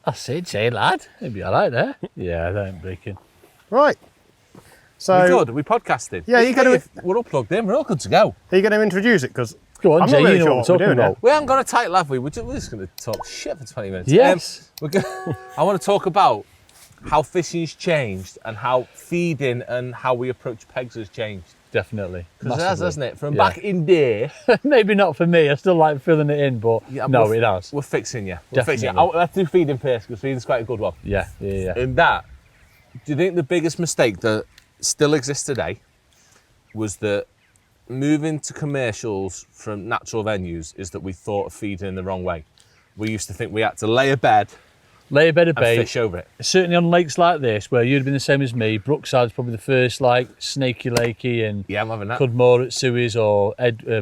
That's it, say lad. It'd be all right there. Yeah, that ain't breaking. Right. So We're good. We podcasted. Yeah, we're all plugged in. We're all good to go. Are you going to introduce it? Because Go on, I'm Jay, not really you know sure what what we're we're talking doing about. We haven't got a title, have we? We're just going to talk shit for 20 minutes. Yes. I want to talk about how fishing's changed and how feeding and how we approach pegs has changed. Definitely. Because it has, hasn't it? From Yeah. back in day. Maybe not for me. I still like filling it in, but no, it has. We're fixing you. We're Definitely. fixing you. Let's do feeding first because feeding's quite a good one. Yeah. In that, do you think the biggest mistake that still exists today was that moving to commercials from natural venues is that we thought of feeding in the wrong way? We used to think we had to lay a bed of and bait. fish over it. Certainly on lakes like this, where you'd have been the same as me, Brookside's probably the first, like Snaky Lakey and Yeah, I'm having that. Cudmore at Suez or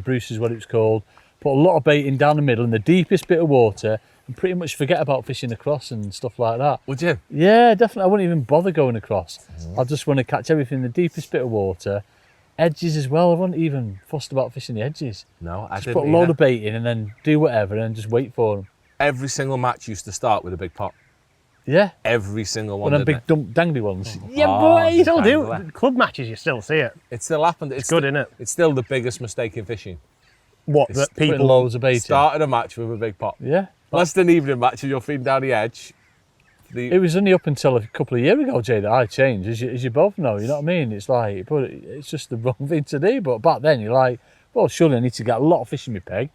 Bruce is what it was called. Put a lot of bait in down the middle in the deepest bit of water and pretty much forget about fishing across and stuff like that. Would you? Yeah, definitely. I wouldn't even bother going across. I just want to catch everything in the deepest bit of water. Edges as well. I wasn't even fussed about fishing the edges. No, I Just didn't put a load either. of bait in and then do whatever and just wait for them. Every single match used to start with a big pot. Yeah. Every single one. One of them didn't big dangly ones. yeah, Oh, boy, you still dangler. do. Club matches, you still see it. it still happened. It's good, innit? It's still the biggest mistake in fishing. What, It's that Putting people... loads of bait in. Started a match with a big pot. Yeah. Less than evening match and you're feeding down the edge. It was only up until a couple of years ago, Jay, that I changed, as you both know, you know what I mean? It's like, but it's just the wrong thing to do. But back then, you're like, well, surely I need to get a lot of fish in my peg,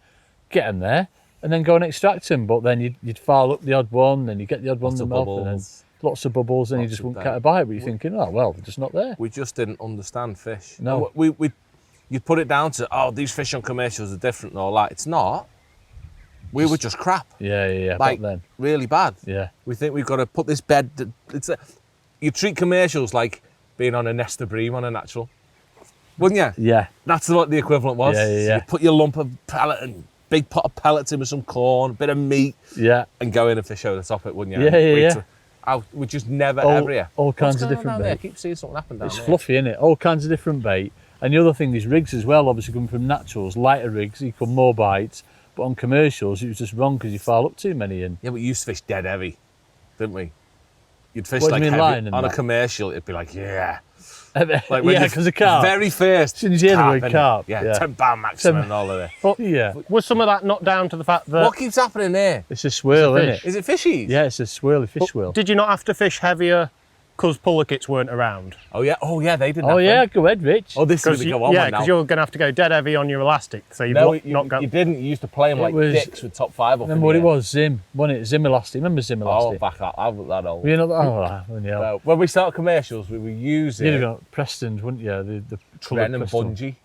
get them there, and then go and extract them. But then you'd file up the odd one, then you get the odd one Lots of them off, and then bubbles. lots of bubbles, and you Lots just of wouldn't bait. catch a bite. But you're thinking, oh, well, they're just not there. We just didn't understand fish. No. You'd put it down to, oh, these fish on commercials are different and all that. It's not. We were just crap. Yeah, Like, back then. really bad. Yeah. We think we've got to put this bed. You treat commercials like being on a Nesta Bream on a natural, wouldn't you? Yeah. That's what the equivalent was. Yeah. So you put your lump of pellet and big pot of pellets in with some corn, a bit of meat, Yeah. and go in and fish over the top of it, wouldn't you? Yeah. We just never ever here. All kinds What's of going on different down there? I bait. keep seeing something happen down It's there. fluffy, isn't it? All kinds of different bait. And the other thing is rigs as well, obviously coming from naturals, lighter rigs equal more bites. But on commercials, it was just wrong because you file up too many in. Yeah, but we used to fish dead heavy, didn't we? You'd fish What do like you mean, heavy line and on a that? commercial. It'd be like, yeah. Yeah, Like when you- because of carp. Very first. As soon as you hear the word innit? carp, Yeah, yeah. £10 maximum and all of it. But Yeah, was some of that not down to the fact that... What keeps happening there? it's a swirl, It's a isn't fish. it? Is it fishies? Yeah, it's a swirly fish but swirl. Did you not have to fish heavier because puller kits weren't around? Oh yeah, they did. Oh yeah, go ahead, Rich. Oh, this is going to go on yeah, one now. because you're going to have to go dead heavy on your elastic, so you've No, not got... you didn't. You used to play them like was- dicks with top 5 up. Remember what it was? Zim, wasn't it? Zim Elastic. Remember Zim Oh, Elastic? back up. I wasn't that old. Were you not? Oh, right. Well, yeah. No, when we started commercials, we were using You'd have got Preston's, wouldn't you? The coloured Ren and Preston. Bungee.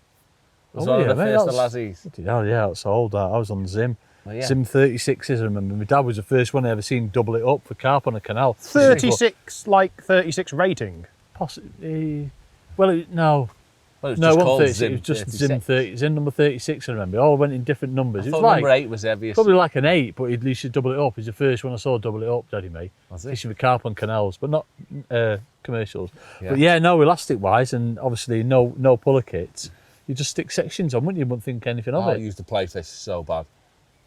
Was Oh, one yeah, of the mate, first that's- Lazies. Oh yeah, that's old. That I was on Zim. Oh, yeah. Zim 36s. I remember. My dad was the first one I ever seen double it up for carp on a canal. 36, like 36 rating. Possibly. Well, no. Well, it was No, just it wasn't called 36. Zim It was just 36. Zim 30. Zim number 36. I remember. It all went in different numbers. I It thought was like number 8 was heaviest. probably like an 8, but at least you double it up. It's the first one I saw double it up, Daddy mate. Was it? Fishing with carp on canals, but not commercials. Yeah. But yeah, no elastic wise, and obviously no puller kits. You just stick sections on, wouldn't you? You wouldn't think anything of I it. used to play fish so bad.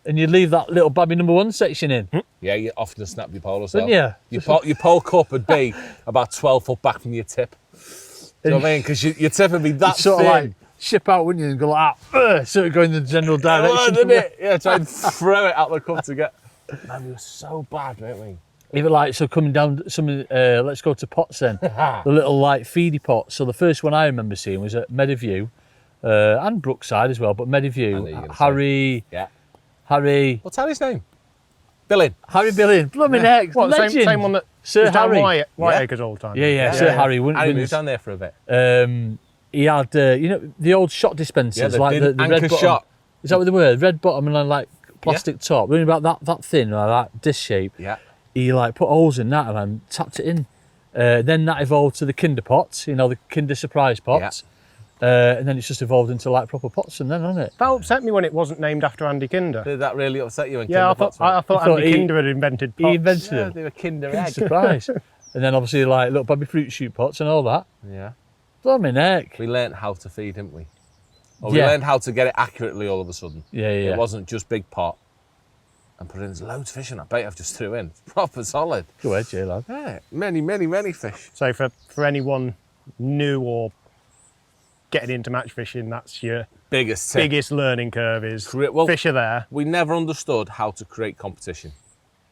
And you leave that little babby number 1 section in, Yeah, you often snap your pole as well. didn't you? Your pole cup would be about 12 foot back from your tip. Do you know what I mean? Because your tip would be that Sort of thin. like ship out, wouldn't you? And go like that, sort of go in the general It direction. was, didn't it? Yeah, try and throw it out the cup to get. Man, we were so bad, weren't we? Even like, so coming down, let's go to pots then. The little like feedy pots. So the first one I remember seeing was at Meadowview, and Brookside as well, but I knew you were Meadowview, gonna Harry, Yeah. Harry What's Harry's name? Billin. Billion, blooming heck, What, the legend. same one that Sir was down Harry. White Yeah. Acres all the time? Yeah, Sir Harry. Harry Wins, moved down there for a bit. he had, you know, the old shot dispensers, Yeah, the like the anchor red bottom. shot. Is that what they were? Red bottom and then like plastic top. Only about that thin, like that disc shape. Yeah. He like put holes in that and then tapped it in. Then that evolved to the Kinder pots, you know, the Kinder surprise pots. And then it's just evolved into like proper pots from then, hasn't it? That upset me when it wasn't named after Andy Kinder. Did that really upset you? When Yeah, I Kinder Pots thought went? Andy he- Kinder had invented pots. He invented Yeah, them. they were Kinder Kinder egg. surprise. And then obviously like little baby fruit shoot pots and all that. Yeah. Blimey neck. We learnt how to feed, didn't we? Or we Yeah. learned how to get it accurately all of a sudden. Yeah. It wasn't just big pot and put in loads of fish in that bait I've just threw in. Proper solid. Go ahead, Jay, lad. Yeah, many fish. So for anyone new or getting into match fishing, that's your Biggest tip. biggest learning curve is Well, fish are there. We never understood how to create competition,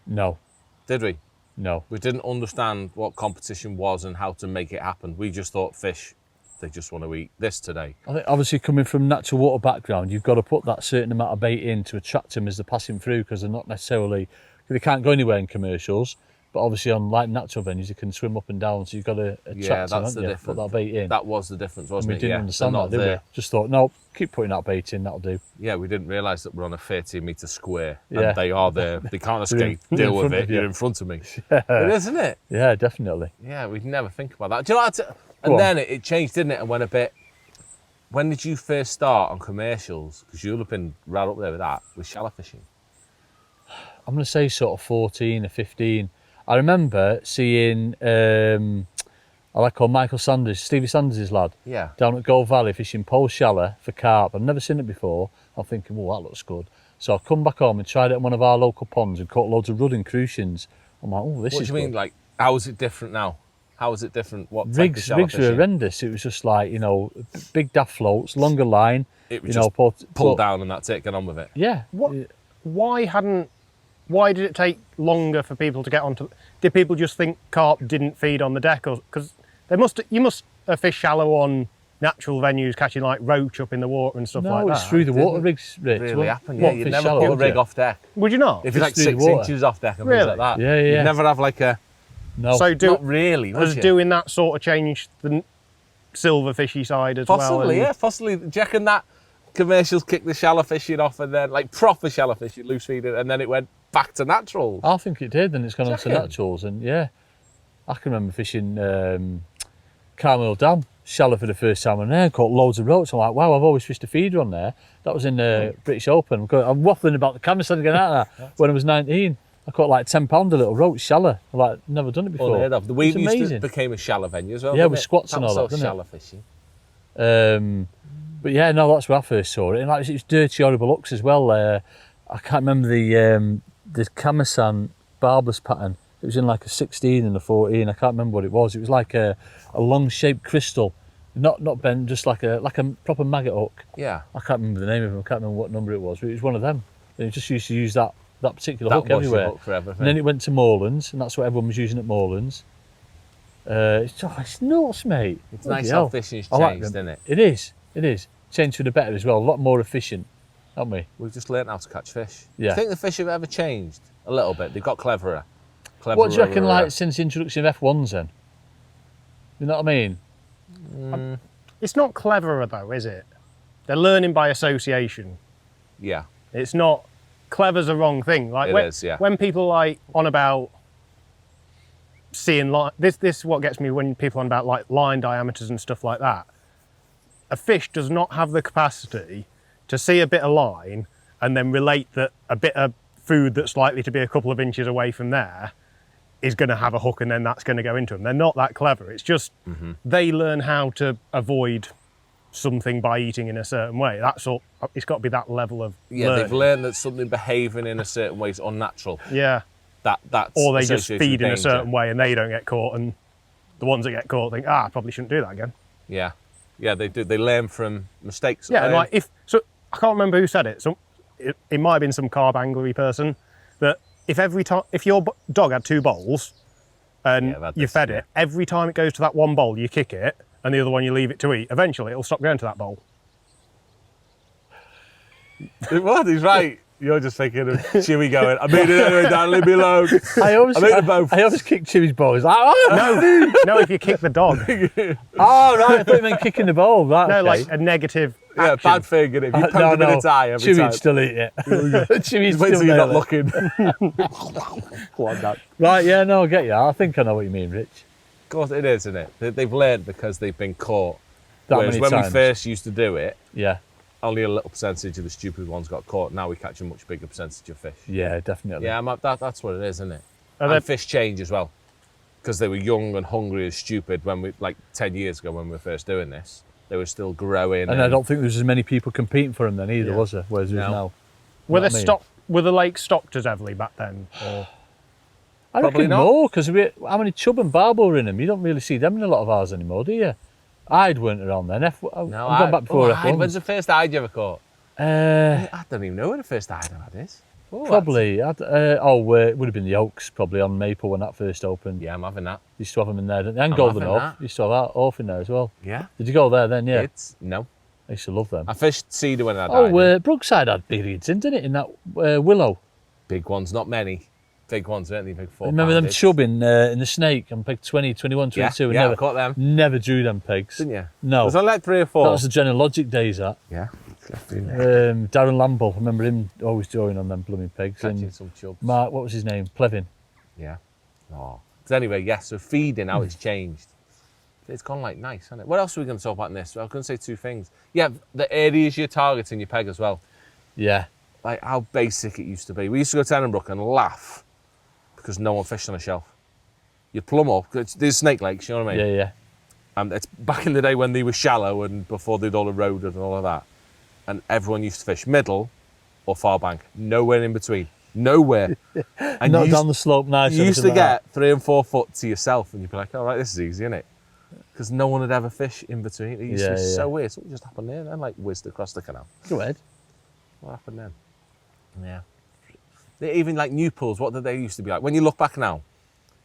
No, did we? no. We didn't understand what competition was and how to make it happen. We just thought fish, they just want to eat this today. I think obviously coming from natural water background, you've got to put that certain amount of bait in to attract them as they're passing through, because they're not necessarily, they can't go anywhere in commercials, but obviously on like natural venues, they can swim up and down, so you've got to attract Yeah, them, that's the haven't you? difference. Put that bait in. That was the difference, And wasn't we it? didn't Yeah, understand they're that, not did there. we? Just thought, no, keep putting that bait in, that'll do. Yeah, we didn't realise that we're on a 13-metre square Yeah. and they are there. They can't They're in- escape. Deal with front it. of you. You're in front of me. It is, isn't it? Yeah, definitely. Yeah, we'd never think about that. Do you know what? Go And on. then it changed, didn't it? And went a bit. When did you first start on commercials? Because you'll have been right up there with that, with shallow fishing. I'm going to say sort of 14 or 15. I remember seeing, I like called Michael Sanders, Stevie Sanders' lad, Yeah. down at Gold Valley fishing pole shallow for carp. I'd never seen it before. I'm thinking, well, that looks good. So I come back home and tried it at one of our local ponds and caught loads of rudd and crucians. I'm like, oh, this What is do you mean? good. Like, how is it different now? How is it different? What type of Rigs shallow were fishing? horrendous. It was just like, big daft floats, longer line. It was just pull down and that's it. Get on with it. Yeah. What? Why did it take longer for people to get onto? Did people just think carp didn't feed on the deck, or because you must have fished shallow on natural venues, catching like roach up in the water and stuff No, like it was that? through the water Didn't rigs, Rich. Really What- happen? what Yeah, you'd fish never shallow, put a would rig you? off deck. Would you not? If you're like Just through 6 the water. inches off deck and Really? things like that. Yeah, yeah. You'd never have like a. No. So Not really, would has you? doing that sort of changed the silver fishy side as well? Possibly, and- yeah, possibly. Do you reckon that commercials kicked the shallow fishing off and then, like proper shallow fishing, loose feeding, and then it went back to naturals? I think it did, and it's gone on to reckon? naturals. And yeah, I can remember fishing Carmel Dam, shallow for the first time, and there caught loads of roach. I'm like, wow, I've always fished a feeder on there. That was in the British Open. I'm waffling about the camera stand again out there. When I was 19, I caught like 10-pounder little roach shallow. I've like never done it before. Unheard of. The weed It's amazing. became a shallow venue as well. Yeah, didn't with it? squats and That all was that, didn't it? shallow fishing. But yeah, no, that's where I first saw it. And like, it was dirty, horrible looks as well. I can't remember the Kamasan barbless pattern. It was in like a 16 and a 14. I can't remember what it was. It was like a long-shaped crystal, not bent, just like a proper maggot hook. Yeah. I can't remember the name of them. I can't remember what number it was, but it was one of them. And it just used to use that particular That hook was your everywhere. hook for everything. And then it went to Morelands, and that's what everyone was using at Morelands. It's nuts, mate. It's Bloody nice hell. how fishing's I like changed, them. isn't it? It is. Changed for the better as well. A lot more efficient, haven't we? We've just learnt how to catch fish. Do Yeah. you think the fish have ever changed? A little bit. They've got cleverer. What do you reckon, like, since the introduction of F1s then? You know what I mean? It's not cleverer though, is it? They're learning by association. Yeah. It's not. Clever's a wrong thing. Like It when, is, yeah. when people like on about seeing line, this is what gets me when people on about like line diameters and stuff like that. A fish does not have the capacity to see a bit of line and then relate that a bit of food that's likely to be a couple of inches away from there is going to have a hook and then that's going to go into them. They're not that clever. It's just they learn how to avoid something by eating in a certain way. That's all. It's got to be that level of Yeah, learning. they've learned that something behaving in a certain way is unnatural. Yeah. That's Or they just associated feed with in a danger. certain way and they don't get caught, and the ones that get caught think, I probably shouldn't do that again. Yeah. Yeah, they do. They learn from mistakes. Yeah, and like I can't remember who said it. So it might have been some carb angry person that if your dog had two bowls and Yeah, I've had you this, fed yeah. it, every time it goes to that one bowl, you kick it, and the other one you leave it to eat. Eventually, it'll stop going to that bowl. What? He's right. You're just thinking of Chewy going, I made it anyway, Dan, leave me alone. I always kick Chimmy's ball. He's like, oh, No, if you kick the dog. oh, right. I thought you meant kicking the ball. Right, No, okay. like a negative Yeah, action. bad thing, innit? If you poke him in his eye every Chimmy time. would still eat it. Chimmy's Wait still till you're not there. looking. Right, yeah, no, I get you. I think I know what you mean, Rich. Of course it is, isn't it? They've learned because they've been caught. That Whereas many when times. we first used to do it, Yeah, only a little percentage of the stupid ones got caught. Now we catch a much bigger percentage of fish. yeah, definitely. Yeah, that's what it is, isn't it? Are And there- fish change as well. Because they were young and hungry and stupid when we, like 10 years ago when we were first doing this. They were still growing. And I don't think there was as many people competing for them then either, Yeah. was there? Whereas there is No. now. Were know there what I mean? Were the lakes stocked as heavily back then? Or? I Probably reckon not. more, because how many chub and barbel were in them? You don't really see them in a lot of ours anymore, do you? Hyde weren't around then. No, I'm going back before F1. When's the first Hyde you ever caught? I don't even know where the first Hyde I had is. Oh, Probably. It would have been the Oaks, probably, on Maple when that first opened. Yeah, I'm having that. Used to have them in there, didn't they? And I'm Golden having Oak. that. Used to have that off in there as well. Yeah. Did you go there then? Yeah. No. I used to love them. I fished cedar when I died. Brookside had periods in, didn't it? In that willow. Big ones, not many. Big ones, weren't they? Big 4 Remember them pounders. chub in the snake on peg 20, 21, 22? and Yeah, never, I caught them. Never drew them pegs. Didn't you? No. There's only like 3 or 4. That was the General Logic days, that. Yeah. Darren Lamble, I remember him always drawing on them blooming pegs. Catching And some chubs. Mark, what was his name? Plevin. Yeah. Oh. So anyway, yes, so feeding, how it's changed. It's gone like nice, hasn't it? What else are we going to talk about in this? I was going to say 2 things. Yeah, the areas you're targeting your peg as well. Yeah. Like how basic it used to be. We used to go to Edinburgh and laugh because no one fished on a shelf. You plumb up, there's snake lakes, you know what I mean? Yeah, yeah. And it's back in the day when they were shallow and before they'd all eroded and all of that. And everyone used to fish middle or far bank, nowhere in between. Nowhere. And Not you down the slope nice. You or used to anything like get 3 and 4 foot to yourself and you'd be like, all right, this is easy, isn't it? Because no one would ever fish in between. It used to be so weird. Something just happened there then, like whizzed across the canal. that. Go ahead. What happened then? Yeah. Even like new pools, what did they used to be like? When you look back now,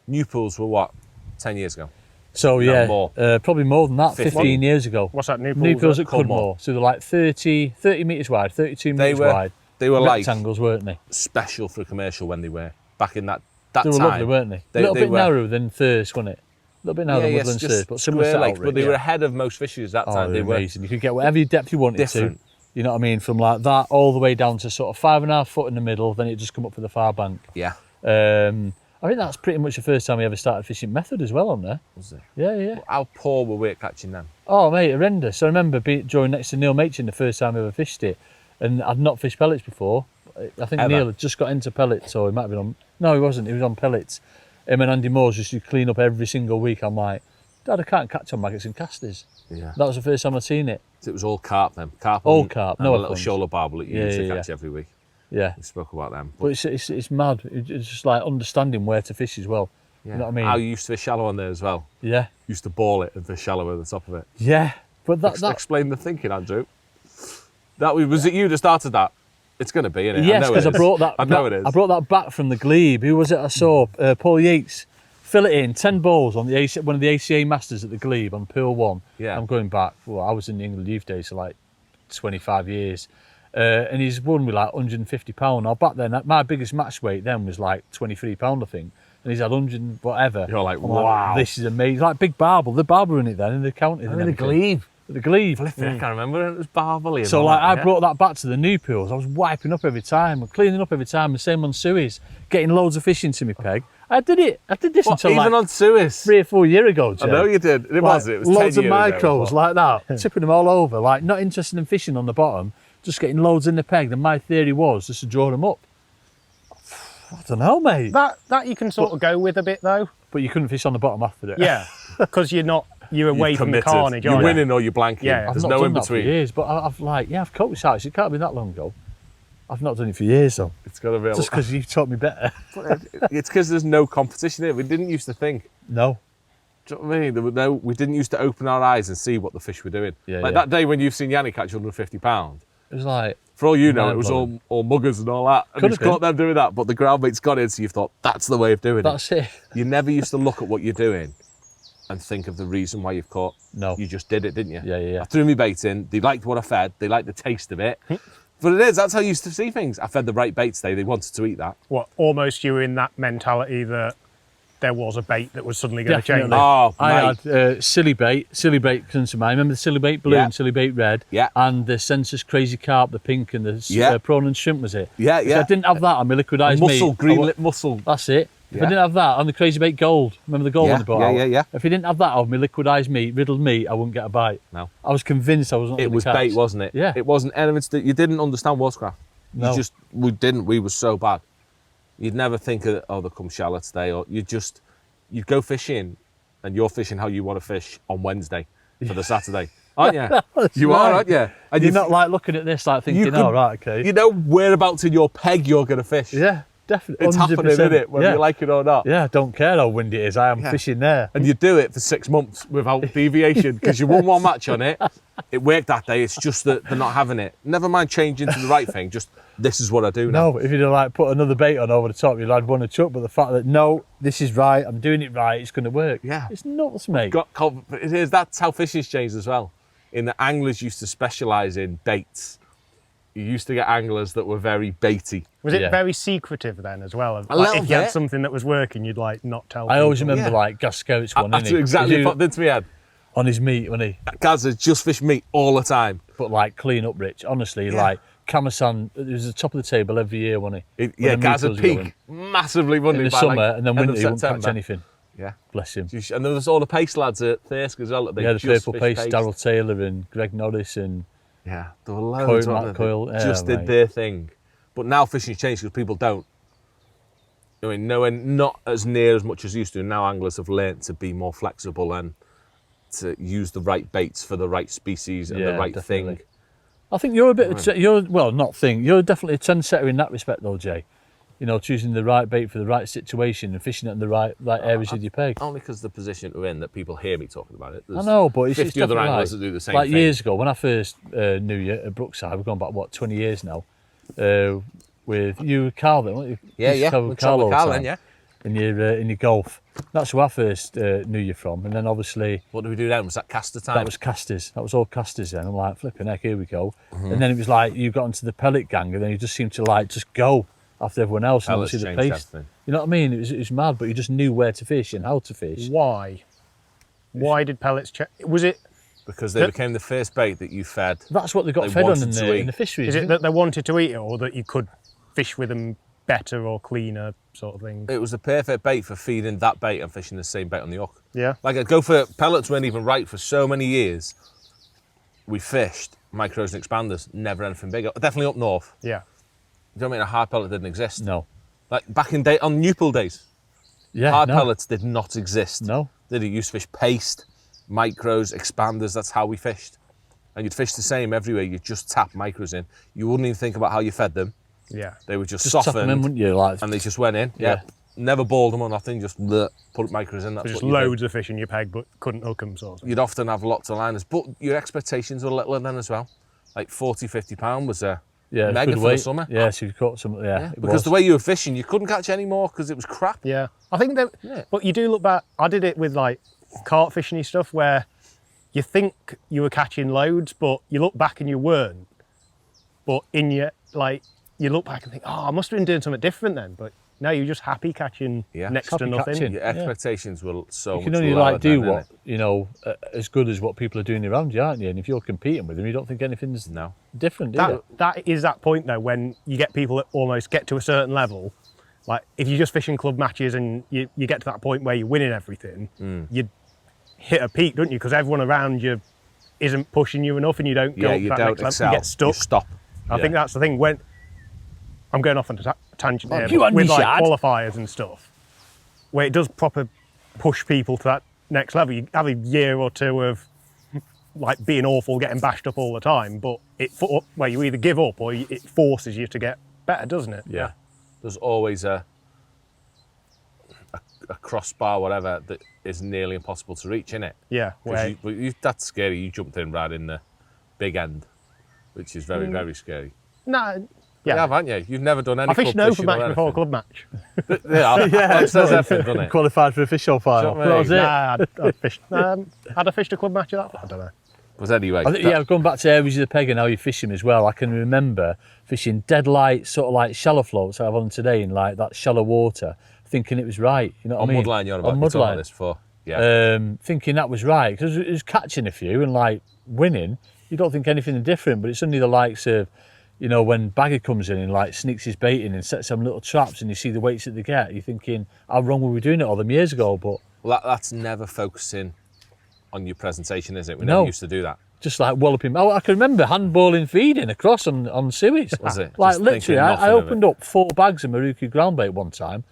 new pools were what, 10 years ago? So No, yeah, more. probably more than that, 15 years ago. What's that, new New pools at Cudmore. Cudmore. So they're like 30 metres wide, 32 metres wide. They were like rectangles, weren't they? special for a commercial when they were back in that They were time. lovely, weren't they? They- A little they bit were- narrower than Thirst, wasn't it? A little bit narrower than Woodland just Thirst, but similar square to lakes, Outrigger, but they yeah. were ahead of most fishers that time. They They were were amazing. You could get whatever depth you wanted different. to. You know what I mean? From like that all the way down to sort of 5.5 foot in the middle, then it just come up for the far bank. Yeah. I think that's pretty much the first time we ever started fishing method as well on there. Was it? Yeah, yeah. How poor were we at catching them? Oh, mate, horrendous. I remember drawing next to Neil Machin the first time I ever fished it, and I'd not fished pellets before. I think Ever? Neil had just got into pellets, or he might have been on. No, he wasn't. He was on pellets. Him and Andy Moores used to clean up every single week. I'm like, Dad, I can't catch on maggots and casters. Yeah. That was the first time I'd seen it. It was all carp then. Carp All and, carp, and no a little ones. shoulder barbel that you Yeah, used to yeah, catch every week. Yeah. We spoke about them. But it's mad. It's just like understanding where to fish as well. Yeah. You know what I mean? How you used to fish shallow on there as well. Yeah. Used to ball it and fish shallow at the top of it. Yeah. But that Explain the thinking, Andrew. Was it you that started that? It's going to be, innit? yes, I know because it I is. brought that. I know it is. I brought that back from the Glebe. Who was it? I saw Paul Yates fill it in 10 balls on the one of the ACA Masters at the Glebe on Pearl 1. Yeah. I'm going back. Well, I was in the England youth days, so like 25 years. And he's won with like £150. Now back then, my biggest match weight then was like £23, I think. And he's had 100 whatever. You're like, I'm wow. This is amazing. Like big barbel. The barbel in it then, and they counted. in the Glebe. The Glebe. I can't remember. It was barbel. So like I brought that back to the new pools. I was wiping up every time and cleaning up every time. The same on Suez, getting loads of fish into my peg. I did this until even like on Suez? 3 or 4 years ago, Jay. I know you did. It was 10 loads of years ago, micros but- like that, tipping them all over. Like not interested in fishing on the bottom, just getting loads in the peg. Then my theory was just to draw them up. I don't know, mate. That you can sort of go with a bit though. But you couldn't fish on the bottom after it. Yeah, because you're away You've from the committed. carnage. You're aren't you? winning or you're blanking. Yeah. There's I've not no done in that for between. years, but I've coach sites. It can't be that long ago. I've not done it for years though. It's got to be. Just because you've taught me better. It's because there's no competition here. We didn't used to think. No. Do you know what I mean? There were no. We didn't used to open our eyes and see what the fish were doing. Yeah, like yeah. that day when you've seen Yanni catch 150 pounds. It was like, For all you know, it was Mind-blowing. all muggers and all that. And Could he's have caught them doing that, but the ground mate's got in, so you've thought that's the way of doing it. that's it. You never used to look at what you're doing and think of the reason why you've caught. No. You just did it, didn't you? Yeah, yeah, yeah. I threw me bait in. They liked what I fed. They liked the taste of it. But it is. That's how you used to see things. I fed the right bait today. They wanted to eat that. What, almost you were in that mentality that there was a bait that was suddenly going to change. Definitely. Oh, I mate. had silly bait comes to mind. Remember the silly bait blue Yeah. and silly bait red? Yeah. And the Census Crazy Carp, the pink, and the Yeah. prawn and shrimp, was it? Yeah, If yeah. I didn't have that on my liquidised meat. Mussel, green lip mussel. That's it. If Yeah. I didn't have that on the Crazy Bait Gold, remember the gold Yeah, on the bottle? yeah, yeah, yeah. If you didn't have that on my liquidised meat, riddled meat, I wouldn't get a bite. No. I was convinced I was not It gonna was catch. bait, wasn't it? Yeah. It wasn't elements that you didn't understand watercraft. No. We didn't. We were so bad. You'd never think of, oh, they'll come shallow today, or you'd go fishing, and you're fishing how you want to fish on Wednesday for the Saturday. aren't you? You are, aren't you? And You're not like looking at this like thinking, could- oh, right, okay. You know whereabouts in your peg you're going to fish. Yeah, definitely. It's happening, 100%. isn't it? Whether Yeah. you like it or not. Yeah, I don't care how windy it is. I am Yeah. fishing there. And you do it for 6 months without deviation because you won one match on it. It worked that day. It's just that they're not having it. Never mind changing to the right thing. Just this is what I do now. No, if you'd have like put another bait on over the top, you'd have won a chuck. But the fact that no, this is right, I'm doing it right, it's going to work. Yeah. It's nuts, mate. It is. That's how fishing's changed as well. In the anglers used to specialise in baits. You used to get anglers that were very baity. Was it Yeah. very secretive then as well? A Like, little if you had bit. something that was working, you'd like not tell I always people. remember Yeah. like Gascoigh's one, That's innit? exactly He what do- did to me head. on his meat, when he Gaz has just fished meat all the time. but like clean up, Rich. Honestly, Yeah. like Kamasan, it was the top of the table every year, wasn't he? Yeah, When the Gaz meat would was peak going. massively, wouldn't in he? the by, summer, like, and then end winter of he wouldn't catch September. anything. Yeah. Bless him. And there was all the pace lads at Thirsk as well. That they Yeah, the just purple fished paste, Darryl Taylor and Greg Norris and Yeah, there were loads Coyle, of Matt them Coyle, that yeah, just did mate. their thing. But now fishing's changed because people don't. I mean, not as near as much as used to. Now anglers have learnt to be more flexible and to use the right baits for the right species and the Yeah, right definitely. thing. I think you're a bit of you're you're definitely a trendsetter in that respect though, Jay. You know, choosing the right bait for the right situation and fishing it in the right areas with your peg. Only because the position we're in that people hear me talking about it. I There's know, but it's 50 other definitely anglers right. that do the same like thing. years ago, when I first knew you at Brookside, we've gone back, 20 years now, with you, Carl, then, weren't you? Yeah, You used to yeah. cover We'll Carl all the Carl time then, yeah. in your golf. That's where I first knew you from. And then obviously, What do we do then? Was that caster time? that was casters. That was all casters then. I'm like, flipping heck, here we go. And then it was like, you got into the pellet gang and then you just seemed to like, just go after everyone else. Pellets And obviously the changed pace. everything. You know what I mean? It was mad, but you just knew where to fish and how to fish. Why? Why did pellets change? Was it? Because they became the first bait that you fed. That's what they got They fed on wanted to in the eat. fisheries. Is it isn't that they wanted to eat it, or that you could fish with them better or cleaner, sort of thing? It was the perfect bait for feeding that bait and fishing the same bait on the hook. Yeah. Like I'd go for pellets weren't even right for so many years. We fished micros and expanders, never anything bigger. Definitely up north. Yeah. You know what I mean? A hard pellet didn't exist. No. Like back in day on Newpool days, Yeah. hard no. pellets did not exist. No. Did you used to fish paste, micros, expanders? That's how we fished. And you'd fish the same everywhere. You'd just tap micros in. You wouldn't even think about how you fed them. Yeah. They were just Just tap softened, them in, wouldn't you? Like, and they just went in. Yeah. Yeah. Never balled them or nothing. Just put micros in. That's Just what you did. loads of fish in your peg, but couldn't hook them, sort of thing. You'd often have lots of liners, but your expectations were littler then as well. Like 40, 50 pound was a yeah, mega good for weight. the summer. Yeah, so you caught some. Yeah, Yeah, it because was. the way you were fishing, you couldn't catch any more because it was crap. Yeah. I think that, Yeah. but you do look back, I did it with like carp fishing stuff where you think you were catching loads, but you look back and you weren't. But in your, like, you look back and think, oh, I must have been doing something different then. But no, you're just happy catching Yeah. next Happy to nothing. catching. Your Yeah. expectations were so You can much only lower like do then, what you know, as good as what people are doing around you, aren't you? And if you're competing with them, you don't think anything's No. different, do you? That is that point though, when you get people that almost get to a certain level. Like if you're just fishing club matches and you get to that point where you're winning everything, you hit a peak, don't you? Because everyone around you isn't pushing you enough, and you don't go Yeah, up you that don't next level. excel. You get stuck. You stop. I think that's the thing. When I'm going off on a tangent here, you but on with your like shad. qualifiers and stuff, where it does proper push people to that next level. You have a year or two of like being awful, getting bashed up all the time, but where you either give up or it forces you to get better, doesn't it? Yeah. There's always a crossbar, whatever, that is nearly impossible to reach, innit? Yeah. Where, That's scary. You jumped in right in the big end, which is very, very scary. no. You Yeah. have, haven't you? You've never done any I fished club an fishing open or match before a anything. club match. Yeah, it says everything, doesn't it? Qualified for a fish show final. Do you know That what I was mean? it. Nah, I'd fished. Had I fished a club match at that? I don't know. But anyway, I think, yeah, going back to areas of the peg and how you fish them as well. I can remember fishing dead light, sort of like shallow floats I have on today in like that shallow water, thinking it was right. You know what on I mean? mudline, you're about On to talk about mudline. this for. Yeah. Thinking that was right because it was catching a few and like winning. You don't think anything different, but it's only the likes of, you know, when Bagger comes in and like sneaks his bait in and sets some little traps and you see the weights that they get, you're thinking, how wrong were we doing it all them years ago? But Well, that's never focusing on your presentation, is it? We No. never used to do that. just like walloping. Oh, I can remember handballing feeding across on Suez. Was it? Like Just literally, thinking I nothing of opened up 4 bags of Maruku ground bait one time,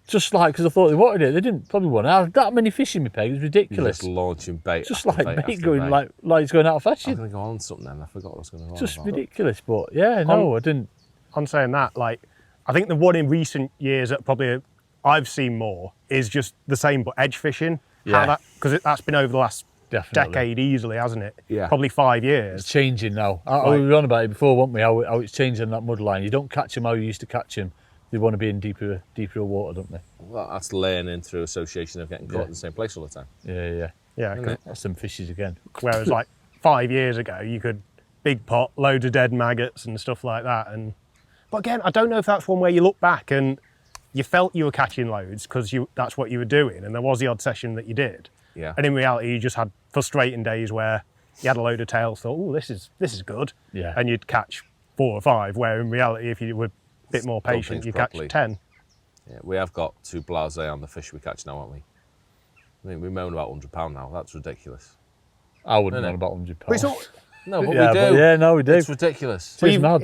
Just like, because I thought they wanted it. They didn't probably want to have that many fish in my peg. It was You're ridiculous. just launching bait. Just after like bait bait after going, bait. like it's going out of I was fashion. going to go on something then. I forgot what I was going to go on Just about. ridiculous. But yeah, no, I didn't. On saying that, like, I think the one in recent years that probably I've seen more is just the same, but edge fishing. Yeah. Because that's been over the last Definitely. decade easily, hasn't it? Yeah. Probably 5 It's years. changing now. Right. We were on about it before, weren't we? How it's changing that mud line. You don't catch them how you used to catch them. They want to be in deeper water, don't they? Well, that's learning through association of getting caught Yeah. in the same place all the time. Yeah. Yeah. Isn't it? That's some fishes again. Whereas like 5 years ago, you could big pot, loads of dead maggots and stuff like that. But again, I don't know if that's one where you look back and you felt you were catching loads because that's what you were doing, and there was the odd session that you did. Yeah. And in reality, you just had frustrating days where you had a load of tails, thought, oh, this is good. Yeah. And you'd catch 4 or 5, where in reality, if you were a bit more Done patient, things you properly. catch 10. Yeah, we have got too blasé on the fish we catch now, haven't we? I mean, we moan about £100 now. That's ridiculous. I wouldn't Isn't know it? about £100. But it's all, No, but Yeah, we do. but yeah, no, we do. It's ridiculous. It's mad.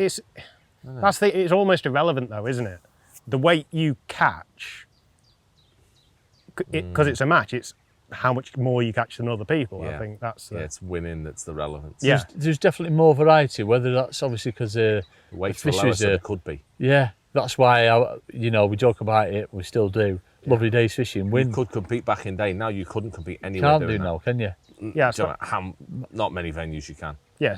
It's almost irrelevant though, isn't it? The weight you catch, because it's a match, it's how much more you catch than other people. I Yeah. think that's the, Yeah, it's winning that's the relevance. Yeah. There's definitely more variety, whether that's obviously because The weights were lower fisheries than are- it could be. yeah, that's why we joke about it, we still do. Lovely days fishing, You win. could compete back in day. Now you couldn't compete anywhere Can't doing do that. now, can you? Yeah, Do you know not many venues you can. yeah.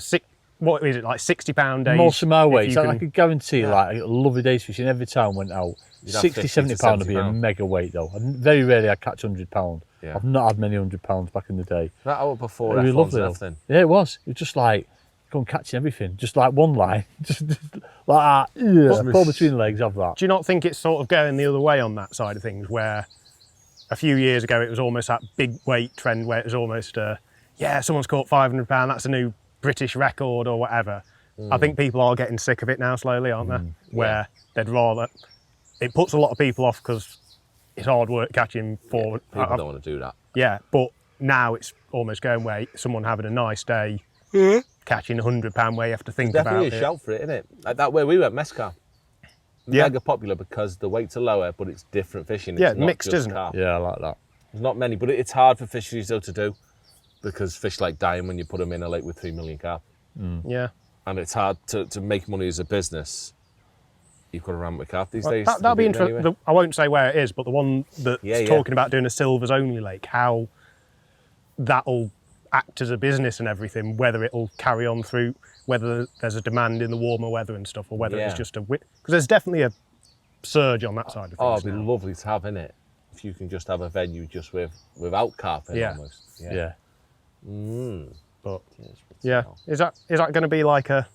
What is it, like £60 days? Most of my if weights, you I can- could guarantee, Yeah. like lovely days fishing every time went out. You'd have 60, 50 70 to pound would be a 70 mega weight though. Very rarely I catch £100. Yeah. I've not had many £100 back in the day. That out before It was F1's lovely left though. then. Yeah, it was. It was just like going catching everything, just like one line, just like that. Yeah. Pull between the legs, have that. Do you not think it's sort of going the other way on that side of things, where a few years ago it was almost that big weight trend where it was almost, someone's caught £500, that's a new British record or whatever. I think people are getting sick of it now slowly, aren't they? Where they'd rather, it puts a lot of people off because it's hard work catching for, People don't want to do that. yeah, but now it's almost going where someone having a nice day, catching £100 where you have to think Definitely about a it. shout for it, isn't it? Like that way we went Mescal. Yeah. Mega popular because the weights are lower, but it's different fishing. It's Yeah, not mixed, just isn't it? carp. Yeah, I like that. There's not many, but it's hard for fisheries though to do because fish like dying when you put them in a lake with 3 million carp. Yeah. And it's hard to make money as a business. You've got to ram with carp these days. That'll be Compete interesting. anyway. I won't say where it is, but the one that's Yeah, yeah. talking about doing a silvers only lake, how that'll act as a business and everything, whether it'll carry on through, whether there's a demand in the warmer weather and stuff, or whether it's Yeah. just because there's definitely a surge on that side of Oh, things. it'd be now. lovely to have, innit? If you can just have a venue just without carp in Yeah. almost. Yeah. But Yes, yeah, is that going to be like a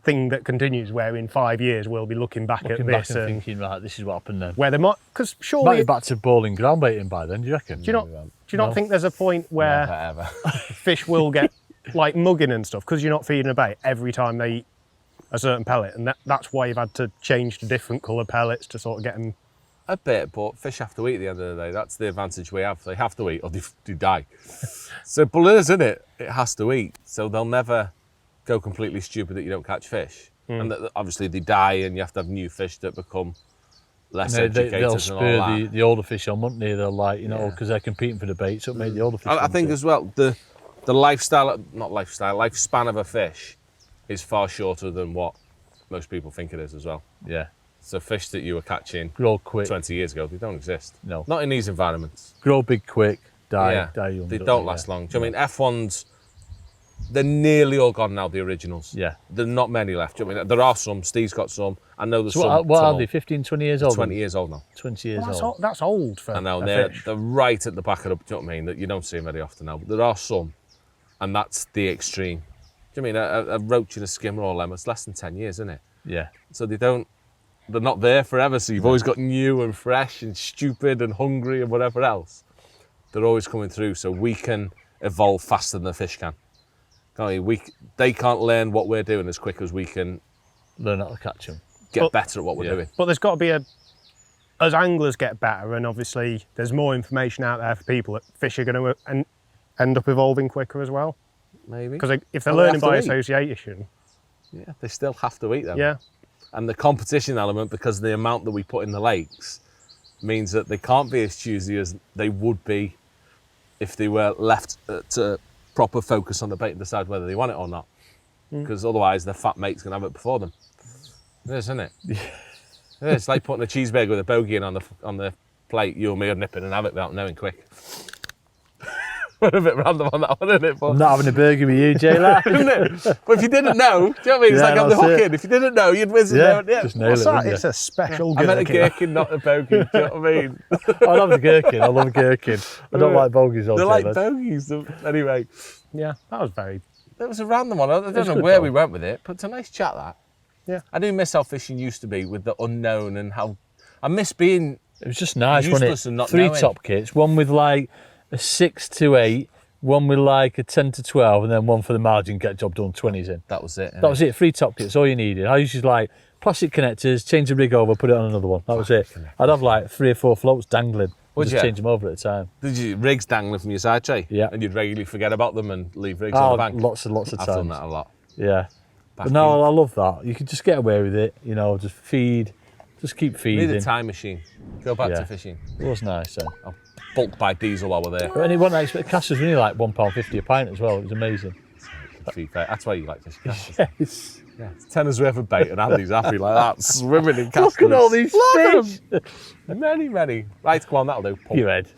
thing that continues, where in 5 years we'll be looking back Looking at back this and and thinking, right, this is what happened then. where there might, because Might surely, be back to bowling ground baiting by then, do you reckon? do you not think there's a point where Never ever. fish will get like mugging and stuff because you're not feeding a bait every time they eat a certain pellet, and that's why you've had to change to different coloured pellets to sort of get them. A bit, but fish have to eat at the end of the day. That's the advantage we have. They have to eat or they die. Simple as, isn't it? It has to eat. So they'll never go completely stupid that you don't catch fish. And that obviously they die and you have to have new fish that become less educated They'll and all spur that. the older fish on, won't they? They'll like, Yeah. because they're competing for the bait, so it made the older fish. I want think to. as well, the lifespan of a fish is far shorter than what most people think it is as well. Yeah. So fish that you were catching Grow quick. 20 years ago, they don't exist. No. Not in these environments. Grow big quick, die Yeah. young. They don't last long. Do you know what I mean? F1s, they're nearly all gone now, the originals. Yeah. There are not many left. Do you know what I mean? There are some. Steve's got some. I know there's So some. what are some they, 15, 20 years old? 20 years old now. 20 years Well, old. that's old for I know. a They're fish. right at the back of the, do you know what I mean? That you don't see them very often now. But there are some. And that's the extreme. Do you know what I mean? A roach and a skimmer or lemon, it's less than 10 years, isn't it? Yeah. So they're not there forever. So you've always got new and fresh and stupid and hungry and whatever else. They're always coming through. So we can evolve faster than the fish can. Can't we? They can't learn what we're doing as quick as we can Learn how to catch them. get But- better at what we're Yeah. doing. But there's got to be as anglers get better, and obviously there's more information out there for people, that fish are going to end up evolving quicker as well. Maybe. Because if they're Well, they learning have by to eat. association, Yeah, they still have to eat them. yeah, And the competition element, because of the amount that we put in the lakes, means that they can't be as choosy as they would be if they were left to proper focus on the bait and decide whether they want it or not. Because otherwise their fat mate's going to have it before them. It is, isn't it? Yeah. It's like putting a cheeseburger with a bogey in on the plate. You and me are nipping and have it without knowing quick. We're a bit random on that one, isn't it? But I'm not having a burger with you, Jayla. isn't it? But if you didn't know, do you know what I mean? It's like I'm the hooking. If you didn't know, you'd whiz it down. Yeah. Just nail What's it, that? wouldn't It's you? a special I meant a gherkin. gherkin, not a bogey. Do you know what I mean? I love the gherkin. I love gherkin. I don't like bogies all They're day. like bogeys. Anyway, Yeah, that was very... it was a random one. I don't know good where though. we went with it, but it's a nice chat, that. Yeah. I do miss how fishing used to be with the unknown and how... I miss being... It was just nice, wasn't Useless it? and not 3 knowing. top kits, one with like a 6 to 8, one with like a 10 to 12, and then one for the margin, get job done, 20s in. That was it. That was it, 3 top kits, all you needed. I used to like plastic connectors, change the rig over, put it on another one. That was it. I'd have like 3 or 4 floats dangling. Would Just you? change them over at a time. Did you rigs dangling from your side tray? Yeah. And you'd regularly forget about them and leave rigs on Oh, the bank? lots of I've times. done that a lot. Yeah. Back But no, in- I love that. You could just get away with it, you know, just feed, just keep Need feeding. a time machine. Go back Yeah. to fishing. It was nice then. I'll bulk buy diesel while we're there. And it wasn't expect casters were only like £1.50 a pint as well. It was amazing. That's why you like fishing casters. Yes. Yeah, it's tenner's worth of bait and Andy's happy like that, swimming in casters. Look at all these Look at fish. 'em. Many. Right, come on, that'll do. Pump. Your head.